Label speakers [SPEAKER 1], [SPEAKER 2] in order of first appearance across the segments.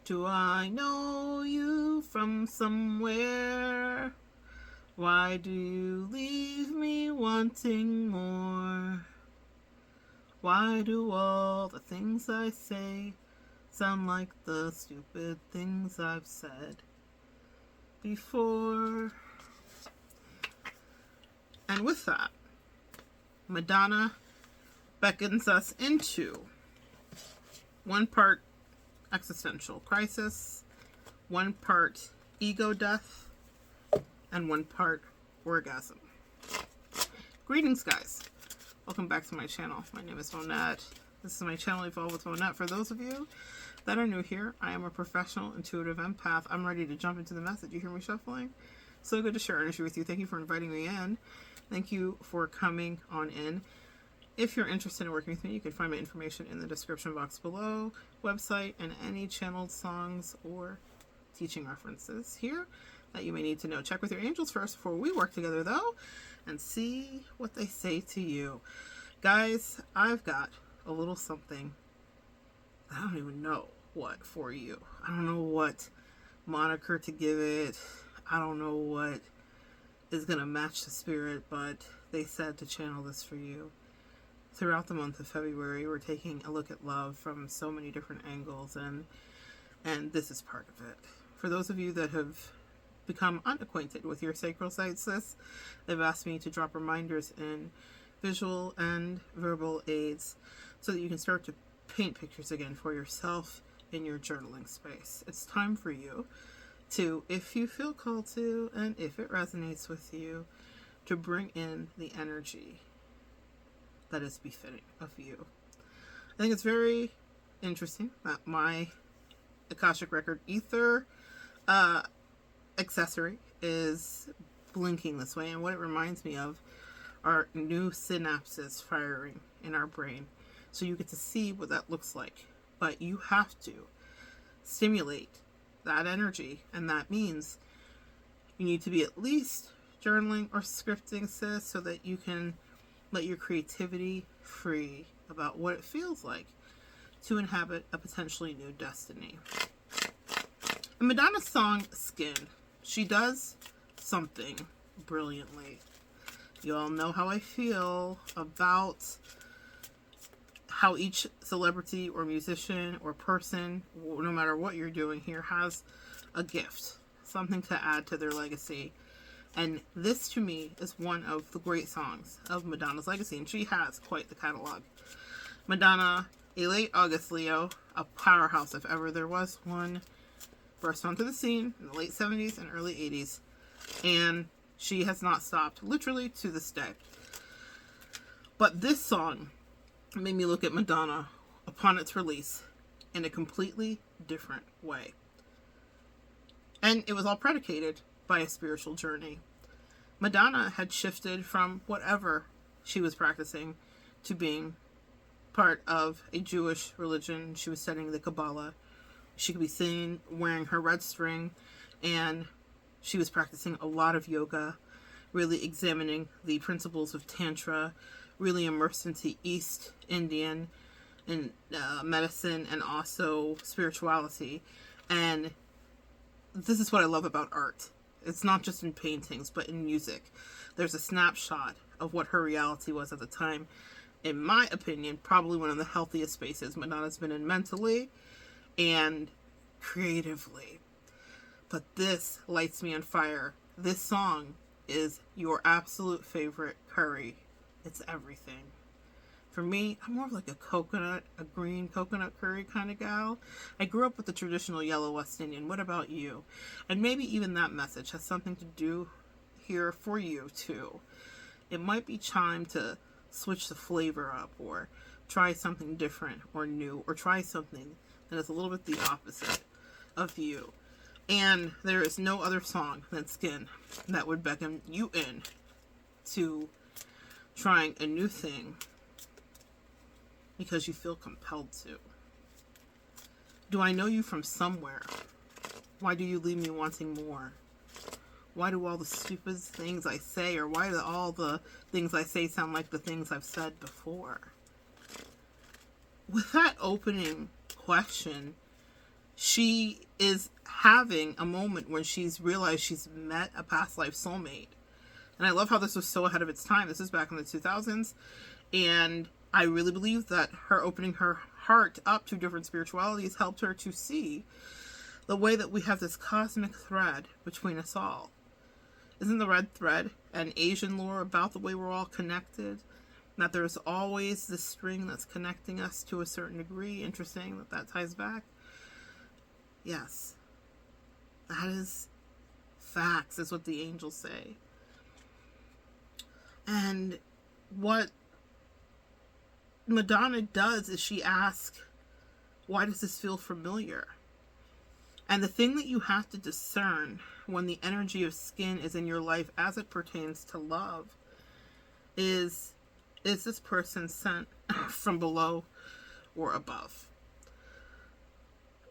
[SPEAKER 1] Do I know you from somewhere? Why do you leave me wanting more? Why do all the things I say sound like the stupid things I've said before? And with that, Madonna beckons us into one part existential crisis, one part ego death, and one part orgasm. Greetings, guys. Welcome back to my channel. My name is Monette. This is my channel, Evolve with Monette. For those of you that are new here, I am a professional intuitive empath. I'm ready to jump into the message. You hear me shuffling? So good to share energy with you. Thank you for inviting me in. Thank you for coming on in. If you're interested in working with me, you can find my information in the description box below, website, and any channeled songs or teaching references here that you may need to know. Check with your angels first before we work together, though, and see what they say to you. Guys, I've got a little something, I don't even know what for you. I don't know what moniker to give it. I don't know what is going to match the spirit, but they said to channel this for you. Throughout the month of February, we're taking a look at love from so many different angles, and this is part of it. For those of you that have become unacquainted with your sacral sites, they've asked me to drop reminders in visual and verbal aids so that you can start to paint pictures again for yourself in your journaling space. It's time for you to, if you feel called to, and if it resonates with you, to bring in the energy that is befitting of you. I think it's very interesting that my Akashic Record Ether accessory is blinking this way, and what it reminds me of are new synapses firing in our brain. So you get to see what that looks like, but you have to stimulate that energy, and that means you need to be at least journaling or scripting, sis, so that you can let your creativity free about what it feels like to inhabit a potentially new destiny. In Madonna's song Skin, she does something brilliantly. You all know how I feel about how each celebrity or musician or person, no matter what you're doing here, has a gift, something to add to their legacy. And this, to me, is one of the great songs of Madonna's legacy, and she has quite the catalog. Madonna, a late August Leo, a powerhouse if ever there was one, burst onto the scene in the late 70s and early 80s, and she has not stopped, literally to this day. But this song made me look at Madonna upon its release in a completely different way. And it was all predicated by a spiritual journey. Madonna had shifted from whatever she was practicing to being part of a Jewish religion. She was studying the Kabbalah. She could be seen wearing her red string, and she was practicing a lot of yoga, really examining the principles of Tantra, really immersed into East Indian and medicine and also spirituality. And this is what I love about art. It's not just in paintings, but in music. There's a snapshot of what her reality was at the time. In my opinion, probably one of the healthiest spaces Madonna's been in mentally and creatively. But this lights me on fire. This song is your absolute favorite curry. It's everything. For me, I'm more of like a green coconut curry kind of gal. I grew up with the traditional yellow West Indian. What about you? And maybe even that message has something to do here for you too. It might be time to switch the flavor up, or try something different or new, or try something that is a little bit the opposite of you. And there is no other song than Skin that would beckon you in to trying a new thing because you feel compelled to. Do I know you from somewhere? Why do you leave me wanting more? Why do all the stupid things I say, or why do all the things I say sound like the things I've said before? With that opening question, she is having a moment when she's realized she's met a past life soulmate. And I love how this was so ahead of its time. This is back in the 2000s. And I really believe that her opening her heart up to different spiritualities helped her to see the way that we have this cosmic thread between us all. Isn't the red thread an Asian lore about the way we're all connected? That there's always this string that's connecting us to a certain degree. Interesting that that ties back. Yes. That is facts, is what the angels say. And what Madonna does is she asks, why does this feel familiar? And the thing that you have to discern when the energy of skin is in your life as it pertains to love is this person sent from below or above?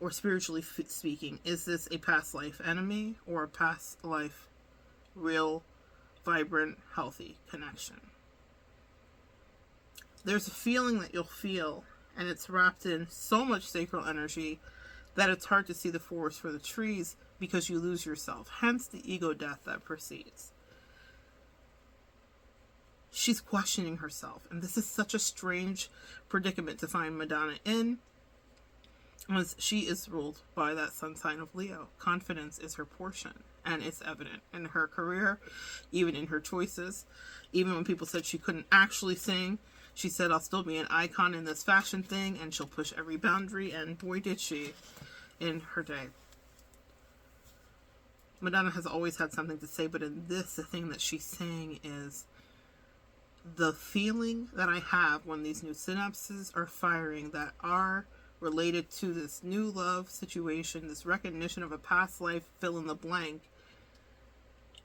[SPEAKER 1] Or spiritually speaking, is this a past life enemy or a past life real, vibrant, healthy connection? There's a feeling that you'll feel, and it's wrapped in so much sacral energy that it's hard to see the forest for the trees because you lose yourself. Hence the ego death that precedes. She's questioning herself, and this is such a strange predicament to find Madonna in, as she is ruled by that sun sign of Leo. Confidence is her portion, and it's evident in her career, even in her choices. Even when people said she couldn't actually sing, she said, I'll still be an icon in this fashion thing, and she'll push every boundary, and boy did she in her day. Madonna has always had something to say, but in this, the thing that she's saying is, the feeling that I have when these new synapses are firing that are related to this new love situation, this recognition of a past life, fill in the blank,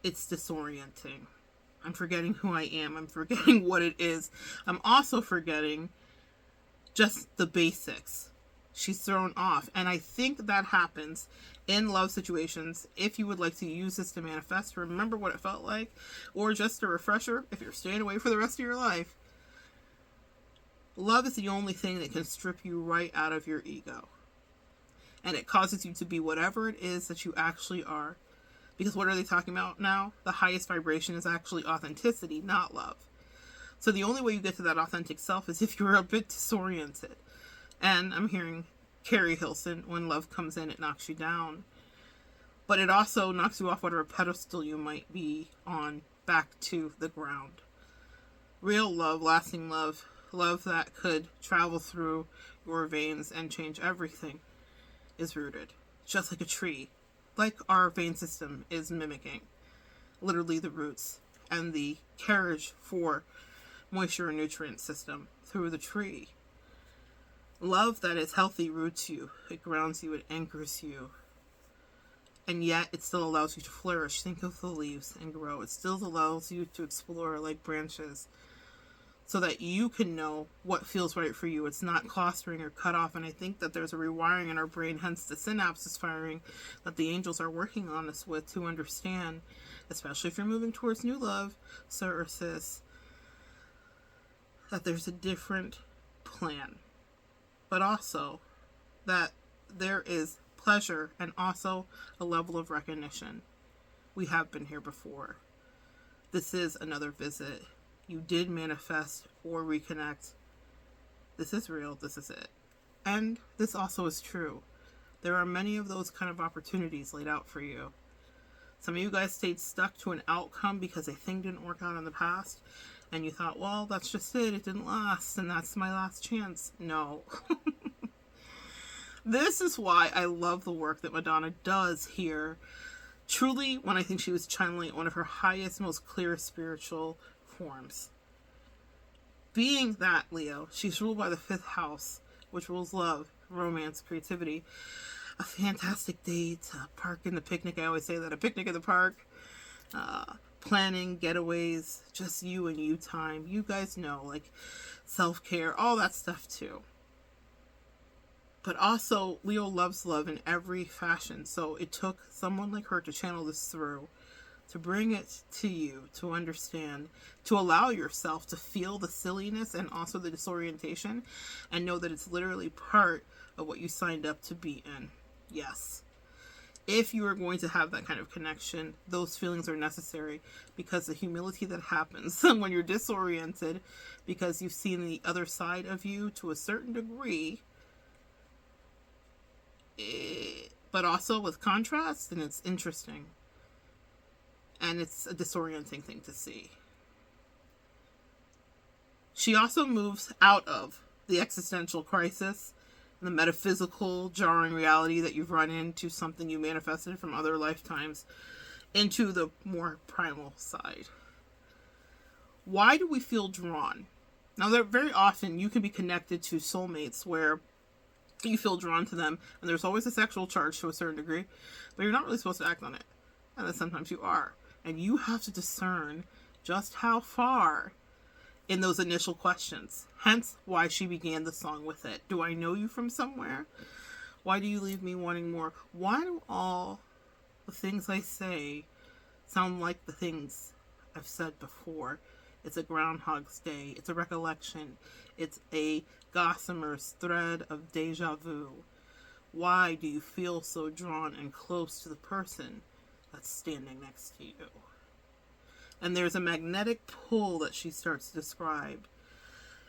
[SPEAKER 1] it's disorienting. I'm forgetting who I am. I'm forgetting what it is. I'm also forgetting just the basics. She's thrown off. And I think that happens in love situations. If you would like to use this to manifest, remember what it felt like, or just a refresher if you're staying away for the rest of your life. Love is the only thing that can strip you right out of your ego. And it causes you to be whatever it is that you actually are. Because what are they talking about now? The highest vibration is actually authenticity, not love. So the only way you get to that authentic self is if you're a bit disoriented. And I'm hearing Carrie Hilson, when love comes in, it knocks you down. But it also knocks you off whatever pedestal you might be on, back to the ground. Real love, lasting love, love that could travel through your veins and change everything, is rooted. Just like a tree. Like our vein system is mimicking. Literally the roots and the carriage for moisture and nutrient system through the tree. Love that is healthy roots you. It grounds you. It anchors you. And yet it still allows you to flourish. Think of the leaves and grow. It still allows you to explore like branches, so that you can know what feels right for you. It's not clustering or cut off. And I think that there's a rewiring in our brain, hence the synapses firing, that the angels are working on us with to understand, especially if you're moving towards new love, sir or sis, that there's a different plan. But also that there is pleasure and also a level of recognition. We have been here before. This is another visit. You did manifest or reconnect. This is real. This is it. And this also is true. There are many of those kind of opportunities laid out for you. Some of you guys stayed stuck to an outcome because a thing didn't work out in the past. And you thought, well, that's just it. It didn't last. And that's my last chance. No. This is why I love the work that Madonna does here. Truly, when I think she was channeling one of her highest, most clear spiritual forms. Being that Leo, she's ruled by the 5th house, which rules love, romance, creativity. A fantastic day to park in the picnic. I always say that, a picnic in the park. Planning, getaways, just you and you time. You guys know, like self-care, all that stuff too. But also, Leo loves love in every fashion. So it took someone like her to channel this through, to bring it to you, to understand, to allow yourself to feel the silliness and also the disorientation, and know that it's literally part of what you signed up to be in. Yes. If you are going to have that kind of connection, those feelings are necessary, because the humility that happens when you're disoriented because you've seen the other side of you to a certain degree, but also with contrast, and it's interesting. And it's a disorienting thing to see. She also moves out of the existential crisis, the metaphysical jarring reality that you've run into, something you manifested from other lifetimes, into the more primal side. Why do we feel drawn? Now, there very often you can be connected to soulmates where you feel drawn to them, and there's always a sexual charge to a certain degree, but you're not really supposed to act on it. And then sometimes you are. And you have to discern just how far in those initial questions. Hence why she began the song with it. Do I know you from somewhere? Why do you leave me wanting more? Why do all the things I say sound like the things I've said before? It's a Groundhog's Day. It's a recollection. It's a gossamer's thread of deja vu. Why do you feel so drawn and close to the person that's standing next to you? And there's a magnetic pull that she starts to describe.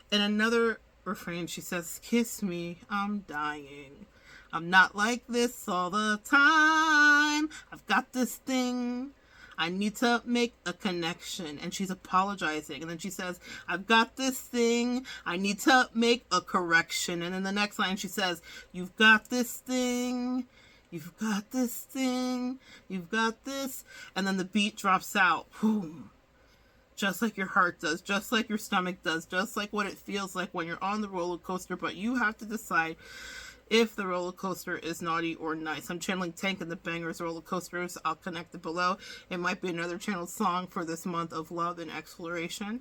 [SPEAKER 1] In another refrain, she says, kiss me, I'm dying. I'm not like this all the time. I've got this thing. I need to make a connection. And she's apologizing. And then she says, I've got this thing. I need to make a correction. And in the next line, she says, you've got this thing. You've got this thing. You've got this. And then the beat drops out. Boom. Just like your heart does. Just like your stomach does. Just like what it feels like when you're on the roller coaster. But you have to decide if the roller coaster is naughty or nice. I'm channeling Tank and the Bangers roller coasters. I'll connect it below. It might be another channeled song for this month of love and exploration,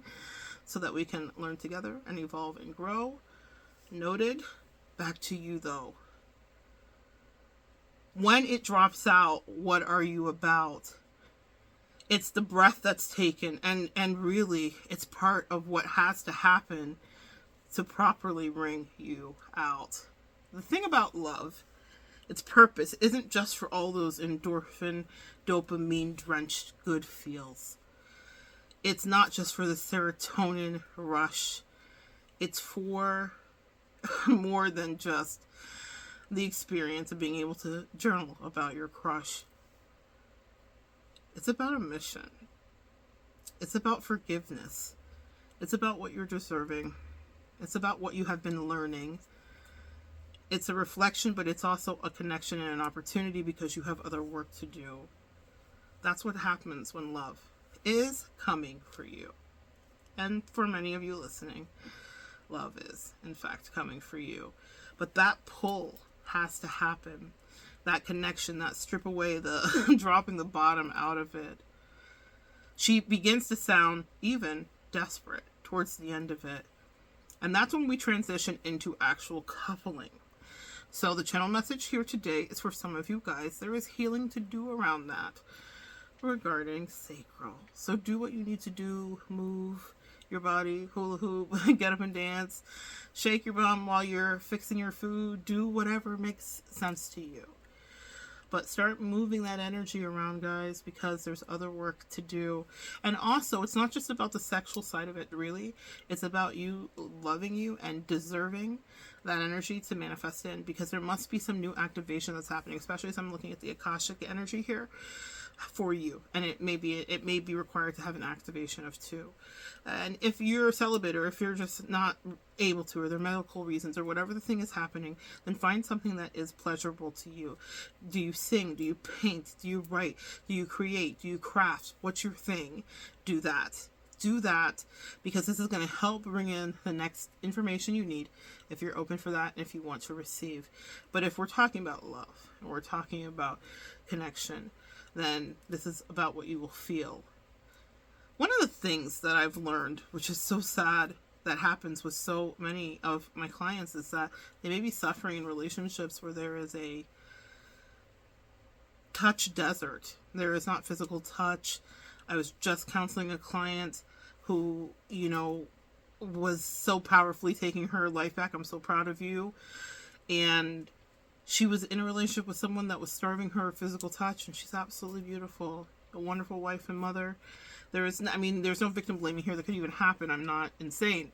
[SPEAKER 1] so that we can learn together and evolve and grow. Noted. Back to you though. When it drops out, what are you about? It's the breath that's taken, and really it's part of what has to happen to properly bring you out. The thing about love, its purpose isn't just for all those endorphin, dopamine drenched good feels. It's not just for the serotonin rush. It's for more than just the experience of being able to journal about your crush. It's about a mission. It's about forgiveness. It's about what you're deserving. It's about what you have been learning. It's a reflection, but it's also a connection and an opportunity, because you have other work to do. That's what happens when love is coming for you. And for many of you listening, love is, in fact, coming for you. But that pull has to happen. That connection, that strip away the dropping the bottom out of it. She begins to sound even desperate towards the end of it. And that's when we transition into actual coupling. So the channel message here today is for some of you guys. There is healing to do around that regarding sacral. So do what you need to do. Move your body, hula hoop, get up and dance, shake your bum while you're fixing your food. Do whatever makes sense to you. But start moving that energy around, guys, because there's other work to do. And also, it's not just about the sexual side of it, really. It's about you loving you and deserving that energy to manifest in, because there must be some new activation that's happening, especially as I'm looking at the Akashic energy here for you. And it may be required to have an activation of 2. And if you're celibate, or if you're just not able to, or there are medical reasons, or whatever the thing is happening, then find something that is pleasurable to you. Do you sing? Do you paint? Do you write? Do you create? Do you craft? What's your thing? Do that. Do that, because this is going to help bring in the next information you need if you're open for that and if you want to receive. But if we're talking about love, and we're talking about connection, then this is about what you will feel. One of the things that I've learned, which is so sad that happens with so many of my clients, is that they may be suffering in relationships where there is a touch desert. There is not physical touch. I was just counseling a client who, was so powerfully taking her life back. I'm so proud of you. And She was in a relationship with someone that was starving her of physical touch, and she's absolutely beautiful. A wonderful wife and mother. There's no victim blaming here that could even happen. I'm not insane.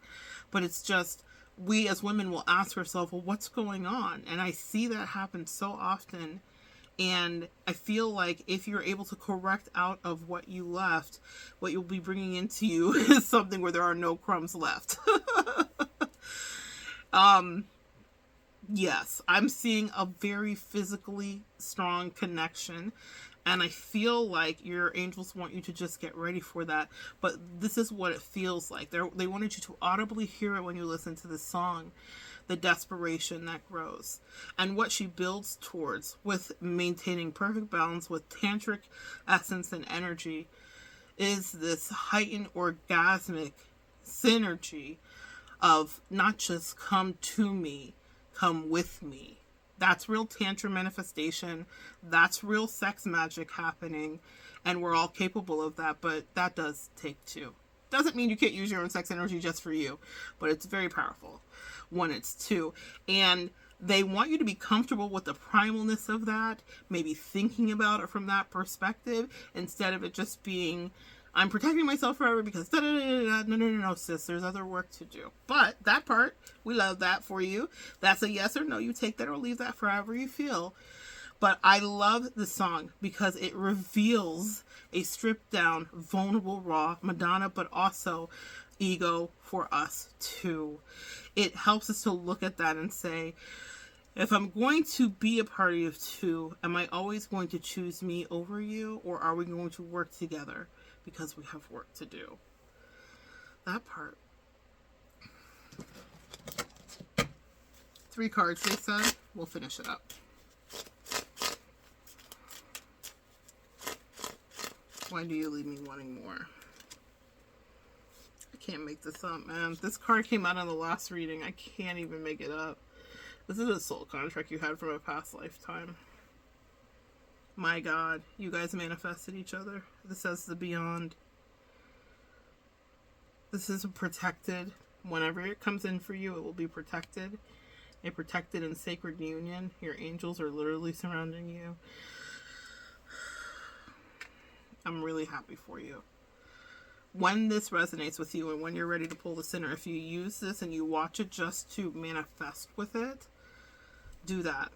[SPEAKER 1] But it's just, we as women will ask ourselves, well, what's going on? And I see that happen so often. And I feel like if you're able to correct out of what you left, what you'll be bringing into you is something where there are no crumbs left. Yes, I'm seeing a very physically strong connection. And I feel like your angels want you to just get ready for that. But this is what it feels like. They wanted you to audibly hear it when you listen to this song. The desperation that grows. And what she builds towards with maintaining perfect balance with tantric essence and energy is this heightened orgasmic synergy of not just come to me, come with me. That's real tantra manifestation. That's real sex magic happening. And we're all capable of that, but that does take two. Doesn't mean you can't use your own sex energy just for you, but it's very powerful when it's two. And they want you to be comfortable with the primalness of that, maybe thinking about it from that perspective, instead of it just being, I'm protecting myself forever because no, sis, there's other work to do. But that part, we love that for you. That's a yes or no. You take that or leave that forever you feel. But I love the song because it reveals a stripped down, vulnerable, raw Madonna, but also ego for us too. It helps us to look at that and say, if I'm going to be a party of two, am I always going to choose me over you, or are we going to work together? Because we have work to do. That part. 3 cards, they said. We'll finish it up. Why do you leave me wanting more? I can't make this up, man. This card came out in the last reading. I can't even make it up. This is a soul contract you had from a past lifetime. My God, you guys manifested each other. This says the beyond. This is protected. Whenever it comes in for you, it will be protected. A protected and sacred union. Your angels are literally surrounding you. I'm really happy for you. When this resonates with you and when you're ready to pull the center, if you use this and you watch it just to manifest with it, do that.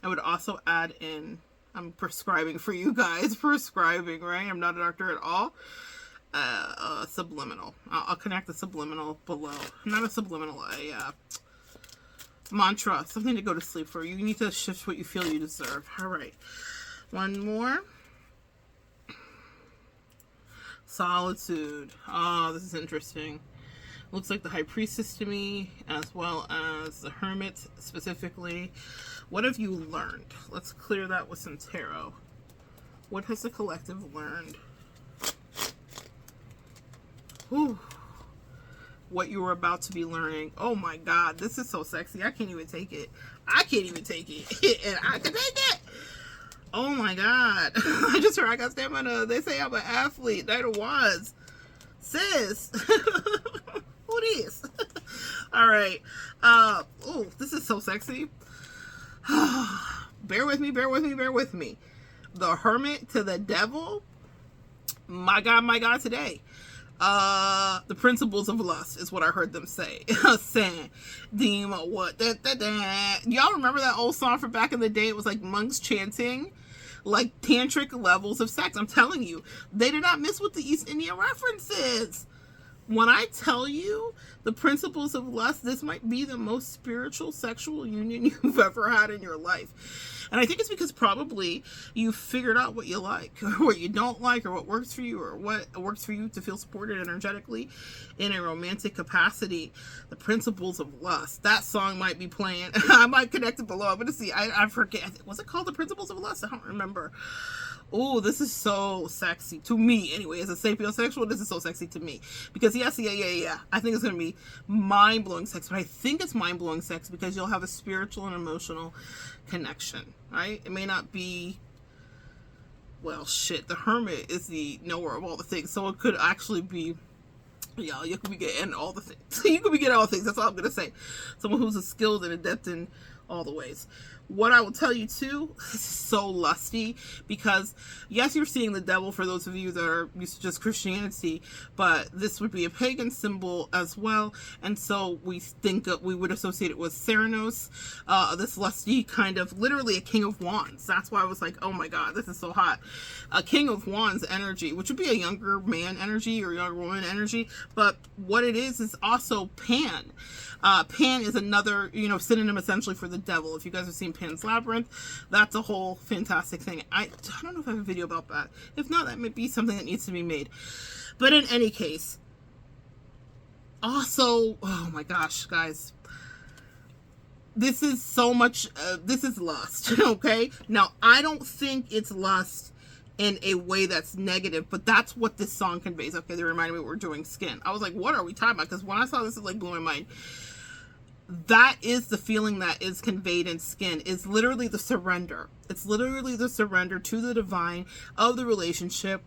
[SPEAKER 1] I would also add in, I'm prescribing for you guys. Prescribing, right? I'm not a doctor at all. Subliminal. I'll connect the subliminal below. Not a subliminal, a mantra. Something to go to sleep for. You need to shift what you feel you deserve. All right. One more. Solitude. Oh, this is interesting. Looks like the High Priestess to me, as well as the Hermit specifically. What have you learned? Let's clear that with some tarot. What has the collective learned? Whew. What you were about to be learning. Oh my God, this is so sexy. I can't even take it. I can't even take it. And I can take it. Oh my God. I just heard I got stamina. They say I'm an athlete. Neither was. Sis. Who this? All right. Oh, this is so sexy. Bear with me, bear with me, bear with me. The Hermit to the Devil. My God, today. The principles of lust is what I heard them say. Saying, Dima, what? Y'all remember that old song from back in the day? It was like monks chanting, like tantric levels of sex. I'm telling you, they did not miss with the East Indian references. When I tell you the principles of lust, this might be the most spiritual sexual union you've ever had in your life. And I think it's because probably you figured out what you like, or what you don't like, or what works for you, or what works for you to feel supported energetically in a romantic capacity. The principles of lust. That song might be playing. I might connect it below. I'm going to see. I forget. Was it called The Principles of Lust? I don't remember. Oh, this is so sexy to me. Anyway, as a sapiosexual, this is so sexy to me. Because yes, yeah. I think it's going to be mind-blowing sex. But I think it's mind-blowing sex because you'll have a spiritual and emotional connection, right? It may not be, well, shit. The Hermit is the knower of all the things. So it could actually be, yeah, you could be getting all the things. You could be getting all the things. That's all I'm going to say. Someone who's skilled and adept in all the ways. What I will tell you too, this is so lusty, because yes, you're seeing the devil for those of you that are used to just Christianity, but this would be a pagan symbol as well, and so we think that we would associate it with Theranos, this lusty kind of, literally a king of wands. That's why I was like, oh my god, this is so hot. A king of wands energy, which would be a younger man energy or younger woman energy, but what it is also Pan. Pan is another, synonym essentially for the devil. If you guys have seen Pan's Labyrinth, that's a whole fantastic thing. I don't know if I have a video about that. If not, that might be something that needs to be made. But in any case, also, oh my gosh, guys, this is so much, this is lust, okay? Now, I don't think it's lust in a way that's negative, but that's what this song conveys. Okay, they reminded me we're doing Skin. I was like, what are we talking about? Because when I saw this, it like blew my mind. That is the feeling that is conveyed in Skin, is literally the surrender. It's literally the surrender to the divine of the relationship,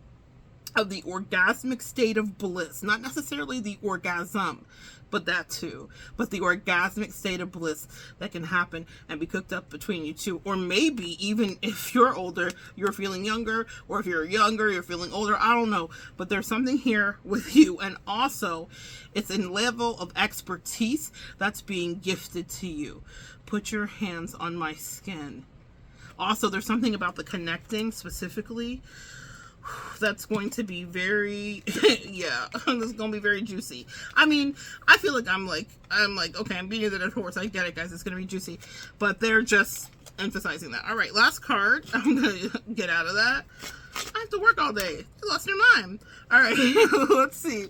[SPEAKER 1] of the orgasmic state of bliss. Not necessarily the orgasm, but that too. But the orgasmic state of bliss that can happen and be cooked up between you two. Or maybe even if you're older, you're feeling younger. Or if you're younger, you're feeling older. I don't know. But there's something here with you. And also, it's a level of expertise that's being gifted to you. Put your hands on my skin. Also, there's something about the connecting specifically that's going to be very, yeah, it's going to be very juicy. I mean, I feel like I'm like, okay, I'm beating the dead horse. I get it, guys. It's going to be juicy. But they're just emphasizing that. All right, last card. I'm going to get out of that. I have to work all day. You lost your mind. All right, let's see.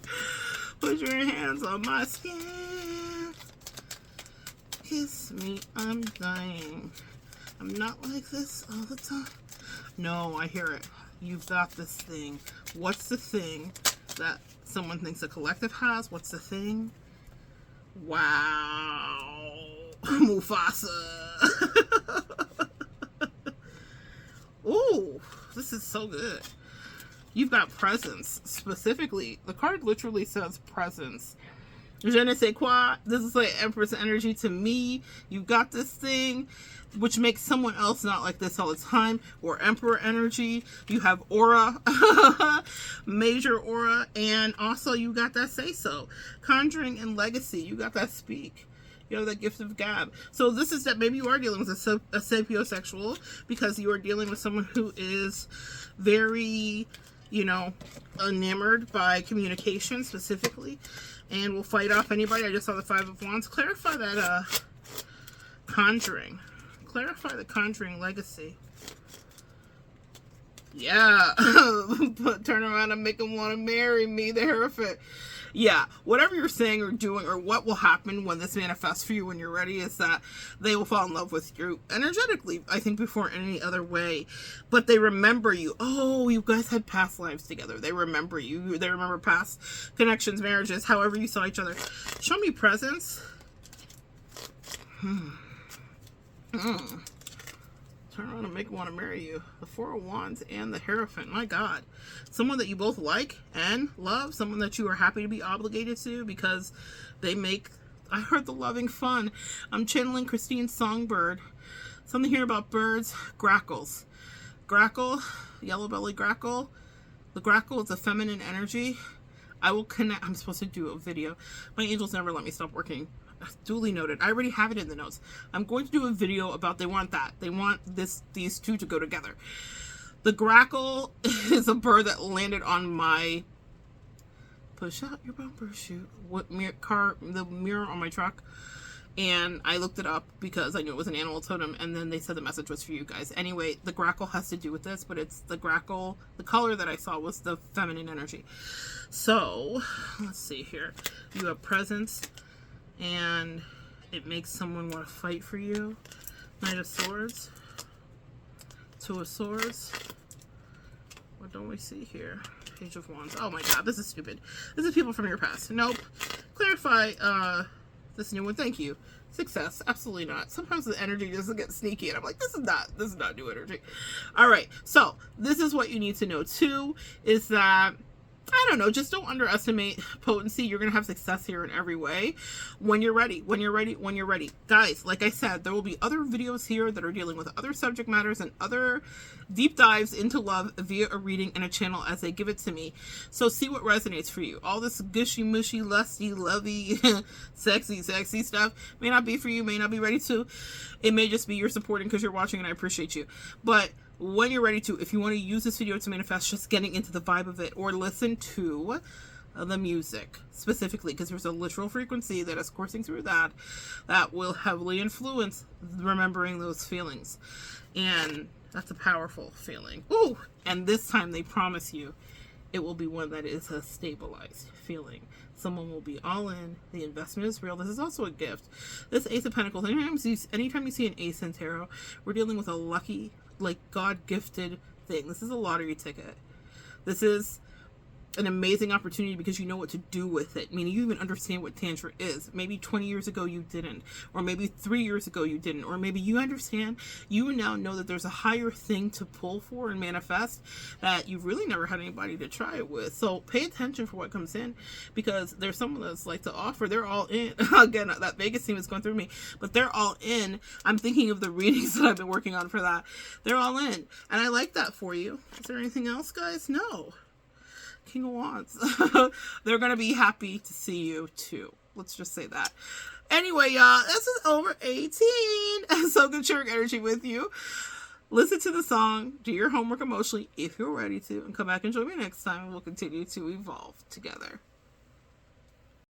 [SPEAKER 1] Put your hands on my skin. Kiss me, I'm dying. I'm not like this all the time. No, I hear it. You've got this thing. What's the thing that someone thinks a collective has? What's the thing? Wow. Mufasa. Ooh, this is so good. You've got presence. Specifically, the card literally says presence. Je ne sais quoi. This is like Empress energy to me. You've got this thing, which makes someone else not like this all the time. Or Emperor energy. You have aura. Major aura. And also you got that say so. Conjuring and legacy. You got that speak. You have that gift of gab. So this is that maybe you are dealing with a sapiosexual, because you are dealing with someone who is very, enamored by communication specifically, and will fight off anybody. I just saw the Five of Wands. Clarify that conjuring. Clarify the conjuring legacy. Yeah. Turn around and make them want to marry me, the Hierophant. Yeah, whatever you're saying or doing, or what will happen when this manifests for you when you're ready, is that they will fall in love with you energetically, I think, before any other way. But they remember you. Oh, you guys had past lives together. They remember you. They remember past connections, marriages, however you saw each other. Show me presence. Turn around and make them want to marry you. The Four of Wands and the Hierophant. My God. Someone that you both like and love. Someone that you are happy to be obligated to, because they make, I heard the loving fun. I'm channeling Christine Songbird. Something here about birds. Grackles. Grackle. Yellow belly grackle. The grackle is a feminine energy. I will connect. I'm supposed to do a video. My angels never let me stop working. Duly noted. I already have it in the notes. I'm going to do a video about, they want that. They want these two to go together. The grackle is a bird that landed on my, push out your bumper, shoot, what the mirror on my truck. And I looked it up because I knew it was an animal totem, and then they said the message was for you guys. Anyway, the grackle has to do with this, but it's the grackle, the color that I saw was the feminine energy. So, let's see here. You have presence, and it makes someone want to fight for you. Knight of Swords. Two of Swords. What don't we see here? Page of Wands. Oh my God, this is stupid. This is people from your past. Nope. Clarify this new one. Thank you. Success. Absolutely not. Sometimes the energy doesn't get sneaky, and I'm like, this is not new energy. All right. So this is what you need to know too, is that I don't know, just don't underestimate potency. You're going to have success here in every way when you're ready, when you're ready, when you're ready. Guys, like I said, there will be other videos here that are dealing with other subject matters and other deep dives into love via a reading and a channel as they give it to me. So see what resonates for you. All this gushy, mushy, lusty, lovey, sexy stuff may not be for you, may not be ready to. It may just be you're supporting because you're watching and I appreciate you. But when you're ready to, if you want to use this video to manifest just getting into the vibe of it, or listen to the music specifically, because there's a literal frequency that is coursing through that will heavily influence remembering those feelings. And that's a powerful feeling. Ooh, and this time they promise you it will be one that is a stabilized feeling. Someone will be all in. The investment is real. This is also a gift. This Ace of Pentacles, anytime you see an ace in tarot, we're dealing with a lucky, like God-gifted thing. This is a lottery ticket. This is an amazing opportunity because you know what to do with it. Meaning you even understand what tantric is. Maybe 20 years ago you didn't, or maybe 3 years ago you didn't, or maybe you understand, you now know that there's a higher thing to pull for and manifest that you've really never had anybody to try it with. So pay attention for what comes in, because there's someone that's like to offer. They're all in. Again, that Vegas team is going through me, but they're all in. I'm thinking of the readings that I've been working on for that. They're all in, and I like that for you. Is there anything else, guys? No. King of Wands. They're going to be happy to see you too. Let's just say that. Anyway, y'all, this is over 18. So good sharing energy with you. Listen to the song, do your homework emotionally if you're ready to, and come back and join me next time, and we'll continue to evolve together.